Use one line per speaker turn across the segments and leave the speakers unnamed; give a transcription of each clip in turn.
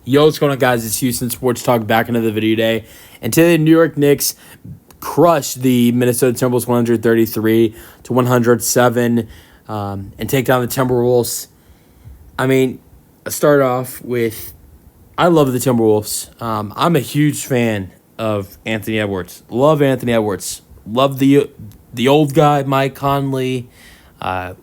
Yo, what's going on, guys? It's Houston Sports Talk back into the video today. And today, the New York Knicks crushed the Minnesota Timberwolves 133-107 and take down the Timberwolves. I mean, I start off with, I love the Timberwolves. I'm a huge fan of Anthony Edwards. Love Anthony Edwards. Love the old guy, Mike Conley. A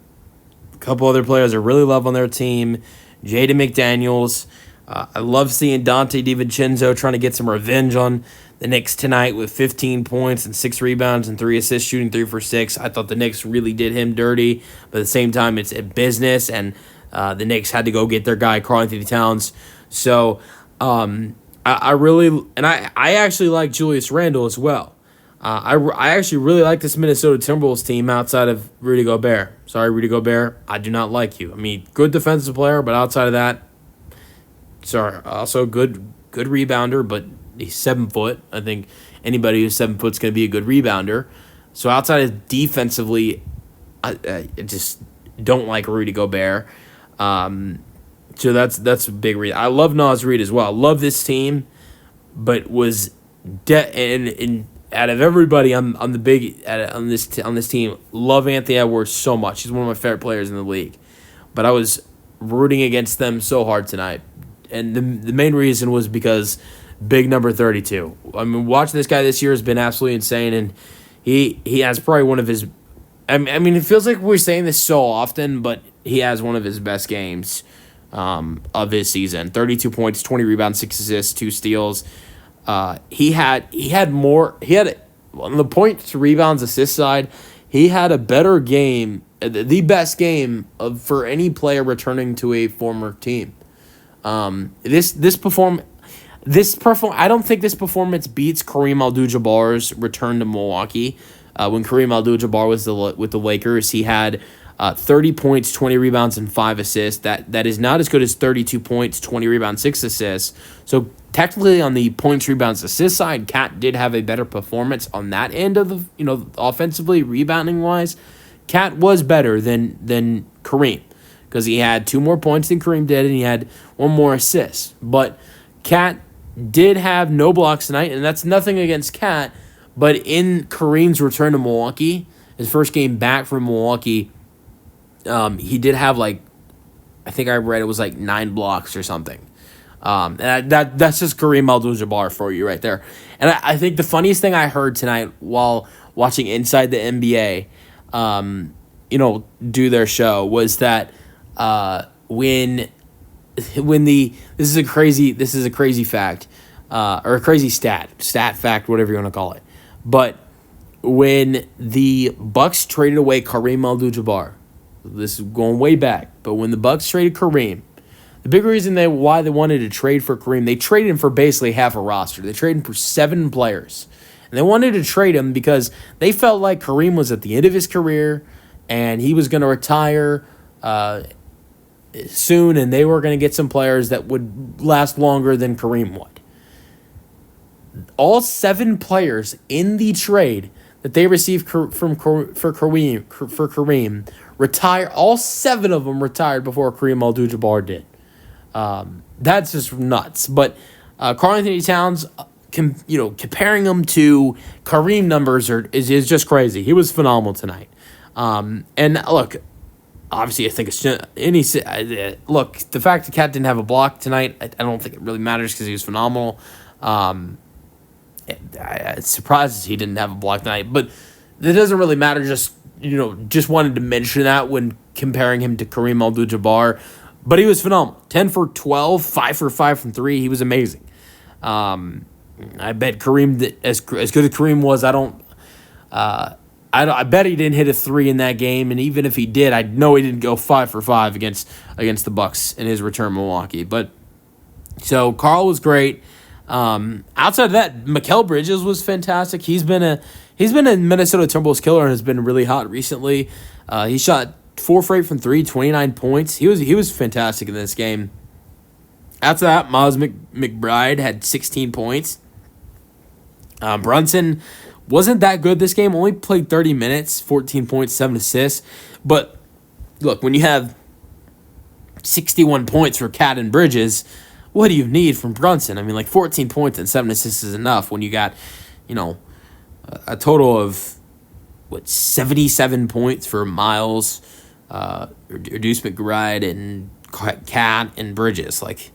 couple other players I really love on their team. Jaden McDaniels. I love seeing Dante DiVincenzo trying to get some revenge on the Knicks tonight with 15 points and 6 rebounds and 3 assists, shooting 3 for 6. I thought the Knicks really did him dirty, but at the same time, it's a business, and the Knicks had to go get their guy, Karl Towns. So I actually like Julius Randle as well. I actually really like this Minnesota Timberwolves team outside of Rudy Gobert. Sorry, Rudy Gobert, I do not like you. I mean, good defensive player, but outside of that, sorry, also good rebounder, but he's 7 foot. I think anybody who's 7 foot is going to be a good rebounder. So outside of defensively, I just don't like Rudy Gobert. So that's a big reason. I love Naz Reid as well. I love this team, but was and out of everybody on this team, love Anthony Edwards so much. He's one of my favorite players in the league, but I was rooting against them so hard tonight. And the main reason was because big number 32. I mean, watching this guy this year has been absolutely insane, and he has probably one of his. I mean, it feels like we're saying this so often, but he has one of his best games of his season. 32 points, 20 rebounds, 6 assists, 2 steals. He had on the points, rebounds, assist side. He had a better game, the best game for any player returning to a former team. I don't think this performance beats Kareem Abdul-Jabbar's return to Milwaukee. When Kareem Abdul-Jabbar was with the Lakers, he had 30 points, 20 rebounds, and 5 assists. That is not as good as 32 points, 20 rebounds, 6 assists. So technically, on the points, rebounds, assist side, Cat did have a better performance on that end of the offensively, rebounding wise. Cat was better than Kareem, because he had 2 more points than Kareem did, and he had 1 more assist. But Cat did have no blocks tonight, and that's nothing against Cat. But in Kareem's return to Milwaukee, his first game back from Milwaukee, he did have, I think I read it was 9 blocks or something. And that's just Kareem Abdul-Jabbar for you right there. And I think the funniest thing I heard tonight while watching Inside the NBA, do their show was that this is a crazy fact, or a crazy stat fact, whatever you want to call it. But when the Bucks traded away Kareem Abdul-Jabbar, this is going way back, but when the Bucks traded Kareem, the big reason why they wanted to trade for Kareem, they traded him for basically half a roster. They traded him for 7 players. And they wanted to trade him because they felt like Kareem was at the end of his career and he was going to retire soon, and they were going to get some players that would last longer than Kareem would. All 7 players in the trade that they received for Kareem retire. All 7 of them retired before Kareem Abdul-Jabbar did. That's just nuts. But Karl Towns, comparing him to Kareem numbers is just crazy. He was phenomenal tonight. And look, obviously, I think look, the fact that Cat didn't have a block tonight, I don't think it really matters because he was phenomenal. It's surprised he didn't have a block tonight, but it doesn't really matter. Just wanted to mention that when comparing him to Kareem Abdul-Jabbar. But he was phenomenal. 10 for 12, 5 for 5 from 3. He was amazing. I bet Kareem, as good as Kareem was, I bet he didn't hit a 3 in that game, and even if he did, I know he didn't go 5 for 5 against the Bucks in his return to Milwaukee. But so Karl was great. Outside of that, Mikal Bridges was fantastic. He's been a Minnesota Timberwolves killer and has been really hot recently. He shot 4 for 8 from 3, 29 points. He was fantastic in this game. After that, Miles McBride had 16 points. Brunson wasn't that good this game. Only played 30 minutes, 14 points, 7 assists. But look, when you have 61 points for Cat and Bridges, what do you need from Brunson? I mean, like 14 points and 7 assists is enough when you got, a total of 77 points for Miles, Deuce McBride, and Cat and Bridges. Like,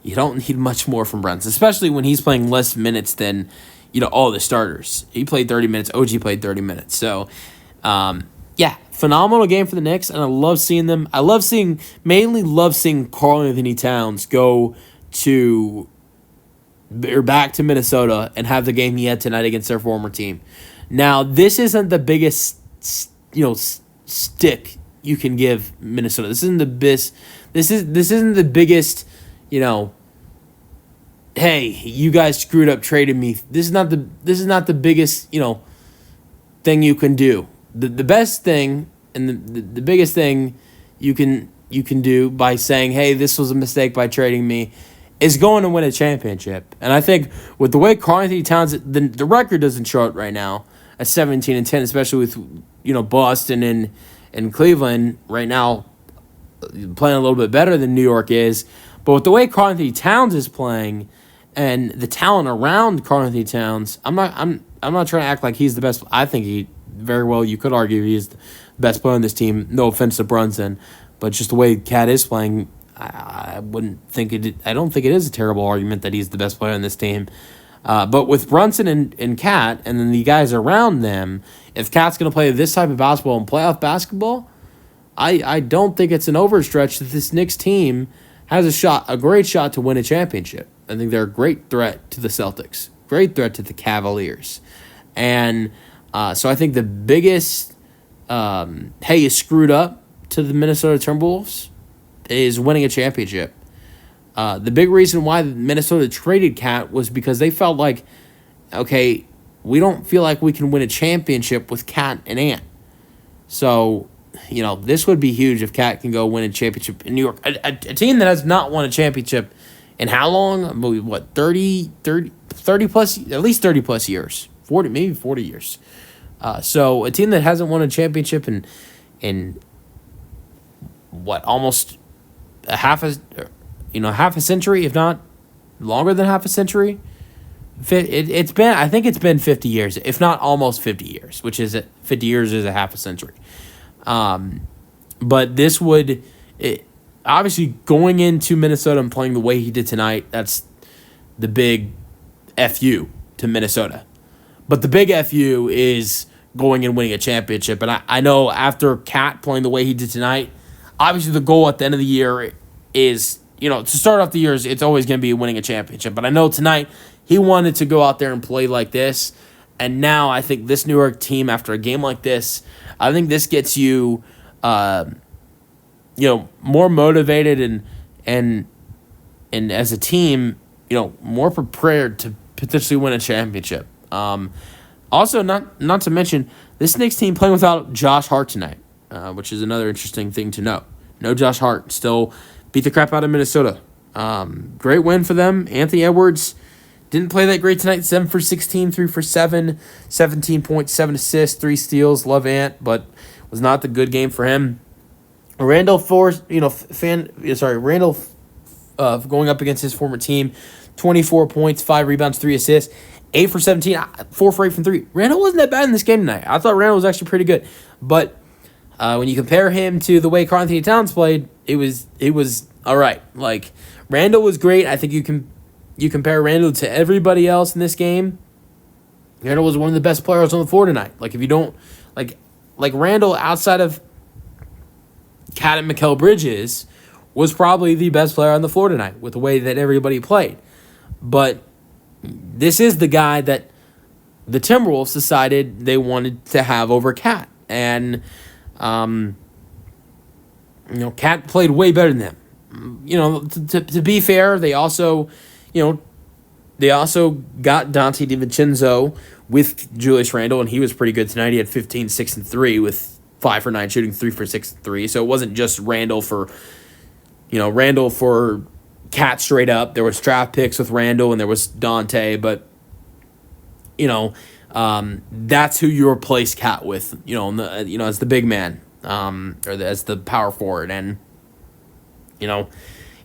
you don't need much more from Brunson, especially when he's playing less minutes than all the starters. He played 30 minutes. OG played 30 minutes. So, phenomenal game for the Knicks, and I love seeing them. Mainly love seeing Karl Anthony Towns go back to Minnesota and have the game he had tonight against their former team. Now, this isn't the biggest, stick you can give Minnesota. This isn't the best. This isn't the biggest, hey, you guys screwed up trading me. This is not the biggest, thing you can do. The best thing and the biggest thing you can do by saying, hey, this was a mistake by trading me, is going to win a championship. And I think with the way Karl Anthony Towns, the record doesn't show it right now at 17-10, especially with Boston and Cleveland right now playing a little bit better than New York is. But with the way Karl Anthony Towns is playing and the talent around Karl Anthony Towns, I'm not trying to act like he's the best. I think you could argue he's the best player on this team. No offense to Brunson, but just the way Cat is playing, I don't think it is a terrible argument that he's the best player on this team. But with Brunson and Cat, and then the guys around them, if Cat's going to play this type of basketball and playoff basketball, I don't think it's an overstretch that this Knicks team has a great shot to win a championship. I think they're a great threat to the Celtics, great threat to the Cavaliers. And so I think the biggest, hey, you screwed up to the Minnesota Timberwolves is winning a championship. The big reason why Minnesota traded Cat was because they felt like, okay, we don't feel like we can win a championship with Cat and Ant. So, this would be huge if Cat can go win a championship in New York. A team that has not won a championship in how long? What, 30 plus, at least 30 plus years, 40, maybe 40 years. So a team that hasn't won a championship in what, almost half a century, if not longer than half a century. I think it's been 50 years, if not almost 50 years, which is 50 years is a half a century. But this would, obviously going into Minnesota and playing the way he did tonight, that's the big FU to Minnesota. But the big FU is going and winning a championship. And I know after Cat playing the way he did tonight, obviously the goal at the end of the year is, to start off the year, it's always going to be winning a championship. But I know tonight he wanted to go out there and play like this. And now I think this New York team, after a game like this, I think this gets you, more motivated and as a team, more prepared to potentially win a championship. Also, not to mention, this Knicks team playing without Josh Hart tonight, which is another interesting thing to note. No Josh Hart, still beat the crap out of Minnesota. Great win for them. Anthony Edwards didn't play that great tonight. 7 for 16, 3 for 7, 17 points, 7 assists, 3 steals. Love Ant, but was not the good game for him. Randall going up against his former team, 24 points, 5 rebounds, 3 assists, 8 for 17, 4 for 8 from 3. Randall wasn't that bad in this game tonight. I thought Randall was actually pretty good. But when you compare him to the way Karl Anthony Towns played, it was all right. Like, Randall was great. I think you compare Randall to everybody else in this game. Randall was one of the best players on the floor tonight. Like, if you don't like Randall outside of Cat and Mikal Bridges was probably the best player on the floor tonight with the way that everybody played. But this is the guy that the Timberwolves decided they wanted to have over Cat. And, Cat played way better than them. To be fair, they also got Dante DiVincenzo with Julius Randle, and he was pretty good tonight. He had 15, 6, and 3 with 5 for 9 shooting, 3 for 6, and 3. So it wasn't just Randle for Cat straight up. There was draft picks with Randle, and there was Dante, but that's who you replace Cat with. As the big man, as the power forward, and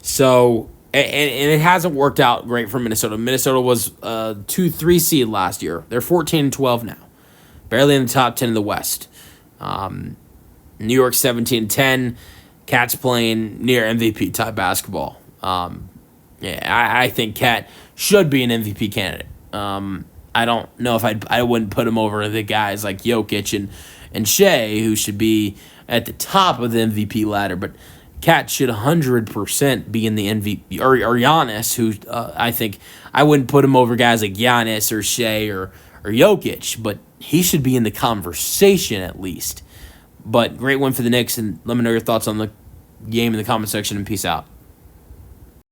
so and it hasn't worked out great for Minnesota. Minnesota was a 2-3 seed last year. They're 14-12 now, barely in the top 10 in the West. New York 17-10. Cat's playing near MVP type basketball. I think Cat should be an MVP candidate. I don't know if I wouldn't put him over the guys like Jokic and Shea, who should be at the top of the MVP ladder, but Cat should 100% be in the MVP, or Giannis, who I think I wouldn't put him over guys like Giannis or Shea or Jokic, but he should be in the conversation at least. But great win for the Knicks, and let me know your thoughts on the game in the comment section, and peace out.